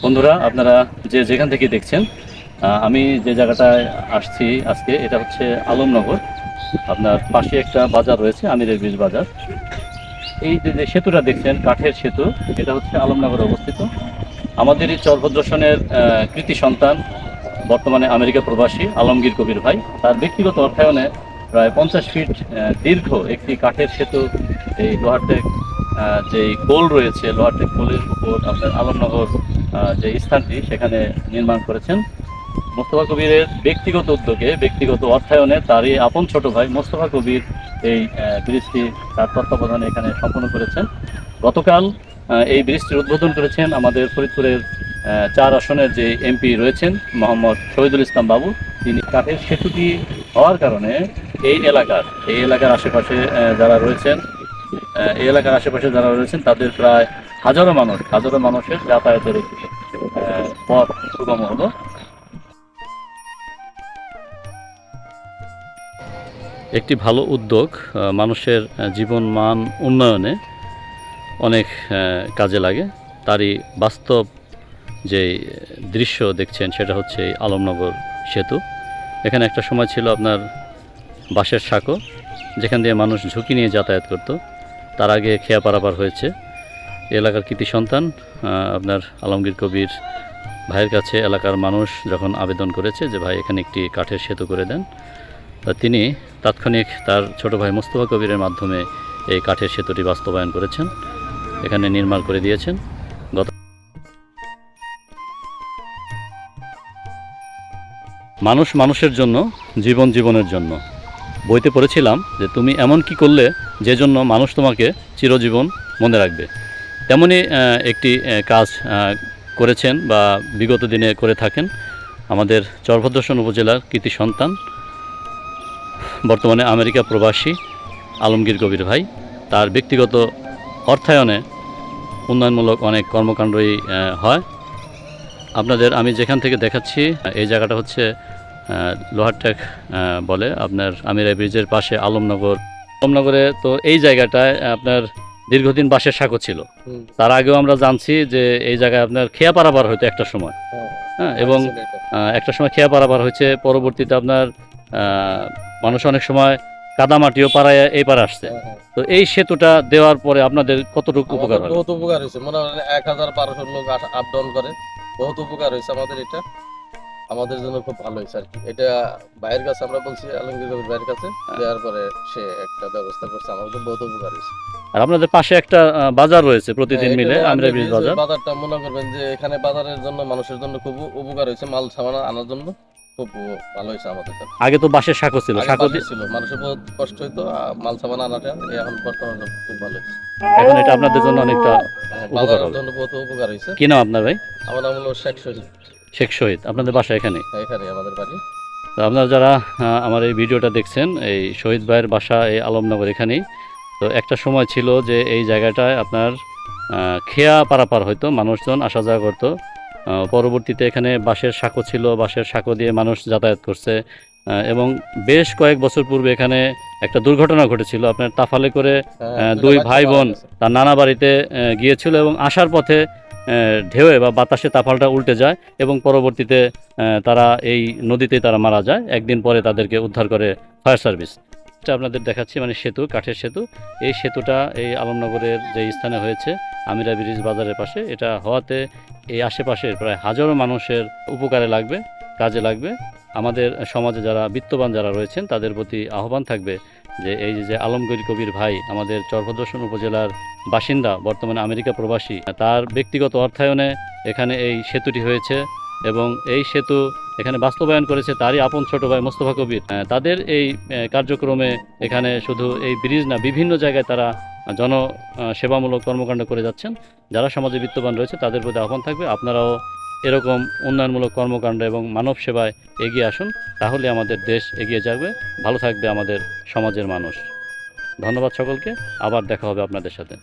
বন্ধুরা, আপনারা যে যেখান থেকে দেখছেন, আমি যে জায়গাটায় আসছি আজকে, এটা হচ্ছে আলমনগর। আপনার পাশে একটা বাজার রয়েছে, আমিরের বীজ বাজার। এই যে যে সেতুটা দেখছেন, কাঠের সেতু, এটা হচ্ছে আলমনগরে অবস্থিত। আমাদের এই চরভদ্রসনের কৃতি সন্তান, বর্তমানে আমেরিকা প্রবাসী আলমগীর কবির ভাই, তার ব্যক্তিগত অর্থায়নে প্রায় 50 ফিট দীর্ঘ একটি কাঠের সেতু, এই লোহারটেক যে পোল রয়েছে, লোহারটেক পোলের উপর আপনার আলমনগর যে স্থানটি, সেখানে নির্মাণ করেছেন মোস্তফা কবিরের ব্যক্তিগত উদ্যোগে, ব্যক্তিগত অর্থায়নে। তারই আপন ছোট ভাই মোস্তফা কবির এই ব্রিজটি তার তত্ত্বাবধানে এখানে সম্পন্ন করেছেন। গতকাল এই ব্রিজটির উদ্বোধন করেছেন আমাদের ফরিদপুরের 4 আসনের যে এমপি রয়েছেন, মোহাম্মদ শহীদুল ইসলাম বাবু। তিনি কাঠের সেতুটি হওয়ার কারণে এই এলাকার আশেপাশে যারা রয়েছেন, তাদের প্রায় হাজারো মানুষের যাতায়াতের একটি পথ সুগম হলো। একটি ভালো উদ্যোগ, মানুষের জীবন মান উন্নয়নে অনেক কাজে লাগে। তারই বাস্তব যে দৃশ্য দেখছেন, সেটা হচ্ছে এই আলমনগর সেতু। এখানে একটা সময় ছিল আপনার বাঁশের সাঁকো, যেখান দিয়ে মানুষ ঝুঁকি নিয়ে যাতায়াত করত। তার আগে খেয়া পারাপার হয়েছে। এলাকার কৃতি সন্তান আপনার আলমগীর কবির ভাইয়ের কাছে এলাকার মানুষ যখন আবেদন করেছে যে ভাই, এখানে একটি কাঠের সেতু করে দেন, তিনি তাৎক্ষণিক তার ছোট ভাই মোস্তফা কবিরের মাধ্যমে এই কাঠের সেতুটি বাস্তবায়ন করেছেন, এখানে নির্মাণ করে দিয়েছেন। মানুষ মানুষের জন্য, জীবন জীবনের জন্য। বইতে পড়েছিলাম যে তুমি এমন কি করলে যে জন্য মানুষ তোমাকে চিরজীবন মনে রাখবে। তেমনই একটি কাজ করেছেন বা বিগত দিনে করে থাকেন আমাদের চরভদ্রসন উপজেলার কৃতি সন্তান, বর্তমানে আমেরিকা প্রবাসী আলমগীর কবির ভাই। তার ব্যক্তিগত অর্থায়নে উন্নয়নমূলক অনেক কর্মকাণ্ডই হয়। আপনাদের আমি যেখান থেকে দেখাচ্ছি, এই জায়গাটা হচ্ছে লোহারটেক বলে, আপনার আমিরা ব্রিজের পাশে আলমনগরে। তো এই জায়গাটায় আপনার দীর্ঘদিন বাঁশের সাঁকো ছিল। তার আগেও আমরা জানছি যে এই জায়গায় আপনার খেয়া পারাপার হতো একটা সময়। হ্যাঁ, এবং একটা সময় খেয়া পারাপার হয়েছে। পরবর্তীতে আপনার মানুষ অনেক সময় কাদামাটিও পাড়ায় এই পারে আসছে। তো এই সেতুটা দেওয়ার পরে আপনাদের কতটুকু উপকার হয়? বহুত উপকার হয়েছে, মনে হয় 1000-1200 লোক আপ ডাউন করে। বহুত উপকার হয়েছে আমাদের, এটা আমাদের জন্য খুব ভালো হয়েছে আর কি। এটা ভাইয়ের কাছে আমরা বলছি, আলমগীর কবির ভাইয়ের কাছে দেওয়ার পরে সে একটা ব্যবস্থা করছে, আমাদের বহুত উপকার হয়েছে। আর আপনাদের পাশে একটা বাজার রয়েছে প্রতিদিন মিলে, আমরা ব্রিজ বাজার। বাজারটা মনে করবেন যে এখানে বাজারের জন্য, মানুষের জন্য খুব উপকার হয়েছে, মাল সামান আনার জন্য খুব ভালো হয়েছে আমাদের। আগে তো বাঁশের সাঁকো ছিল, ছিল, মানুষের বহুত কষ্ট হইতো মাল সামান আনাটা। এখন বর্তমানে খুব ভালো হয়েছে। এখন এটা আপনাদের জন্য অনেকটা উপকার বাজারের জন্য বহুত উপকার হয়েছে। কি নাম আপনার ভাই? আমার নাম হলো শেখ শহীদ। শেখ শহীদ, আপনাদের বাসা এখানে? এখানে আমাদের বাড়ি। তো আপনারা যারা আমার এই ভিডিওটা দেখছেন, এই শহীদ ভাইয়ের বাসা এই আলমনগর এখানেই। তো একটা সময় ছিল যে এই জায়গাটায় আপনার খেয়া পারাপার হয়তো, মানুষজন আসা যাওয়া করতো। পরবর্তীতে এখানে বাঁশের সাঁকো ছিল, বাঁশের সাঁকো দিয়ে মানুষ যাতায়াত করছে। এবং বেশ কয়েক বছর পূর্বে এখানে একটা দুর্ঘটনা ঘটেছিল। আপনার তাফালে করে দুই ভাই বোন তার নানা বাড়িতে গিয়েছিল, এবং আসার পথে ঢেউয়ে বা বাতাসে তাফালটা উল্টে যায়, এবং পরবর্তীতে তারা এই নদীতেই তারা মারা যায়। একদিন পরে তাদেরকে উদ্ধার করে ফায়ার সার্ভিস। এটা আপনাদের দেখাচ্ছি, মানে সেতু, কাঠের সেতু। এই সেতুটা এই আলমনগরের যে স্থানে হয়েছে, আমিরা ব্রিজ বাজারের পাশে, এটা হওয়াতে এই আশেপাশের প্রায় হাজারো মানুষের উপকারে লাগবে, কাজে লাগবে। আমাদের সমাজে যারা বিত্তবান যারা রয়েছেন, তাদের প্রতি আহ্বান থাকবে যে এই যে আলমগীর কবির ভাই আমাদের চরভদ্রসন উপজেলার বাসিন্দা, বর্তমানে আমেরিকা প্রবাসী, তার ব্যক্তিগত অর্থায়নে এখানে এই সেতুটি হয়েছে, এবং এই সেতু এখানে বাস্তবায়ন করেছে তারই আপন ছোট ভাই মোস্তফা কবির। তাদের এই কার্যক্রমে এখানে শুধু এই ব্রিজ না, বিভিন্ন জায়গায় তারা সেবামূলক কর্মকাণ্ড করে যাচ্ছেন। যারা সমাজে বিত্তবান রয়েছে, তাদের প্রতি আহ্বান থাকবে, আপনারাও এরকম উন্নয়নমূলক কর্মকাণ্ড এবং মানব সেবায় এগিয়ে আসুন। তাহলে আমাদের দেশ এগিয়ে যাবে, ভালো থাকবে আমাদের সমাজের মানুষ। ধন্যবাদ সকলকে, আবার দেখা হবে আপনাদের সাথে।